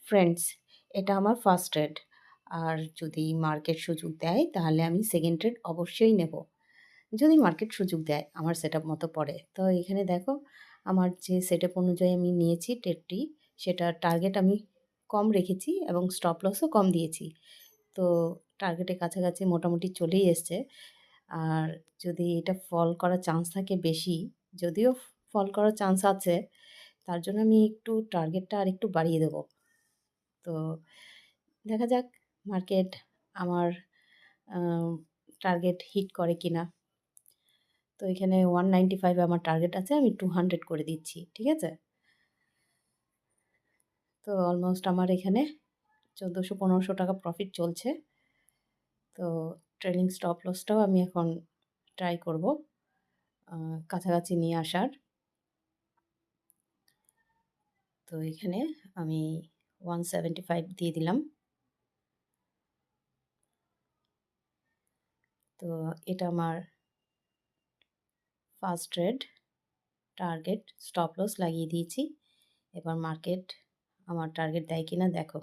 Friends, এটা আমার first trade. আর যদি মার্কেট সুযোগ দেয় তাহলে আমি সেকেন্ড ট্রেড অবশ্যই নেব। যদি মার্কেট সুযোগ দেয় আমার সেটআপ মতো পড়ে। তো এখানে দেখো আমার যে সেটআপ অনুযায়ী আমি নিয়েছি ট্রেডটি, সেটার টার্গেট আমি কম রেখেছি এবং স্টপ লসও কম দিয়েছি। তো টার্গেটের কাছাকাছি মোটামুটি চলেই এসছে। আর যদি এটা ফল করার চান্স থাকে বেশি, যদিও ফল করার চান্স আছে, তার জন্য আমি একটু টার্গেটটা আরেকটু বাড়িয়ে দেব। তো দেখা যাক মার্কেট আমার আ টার্গেট হিট করে কিনা। তো এখানে 195 আমার টার্গেট আছে, আমি 200 করে দিচ্ছি। ঠিক আছে? তো অলমোস্ট আমার এখানে ১৪০০-১৫০০ টাকা প্রফিট চলছে। তো ট্রেলিং স্টপ লসটাও আমি এখন ট্রাই করব কাছাকাছি নিয়ে আসার। তো এখানে আমি 175 দিয়ে দিলাম। তো এটা আমার first trade, target stop loss লাগিয়ে দিয়েছি। এবার মার্কেট আমার টার্গেট দেয় কিনা দেখো।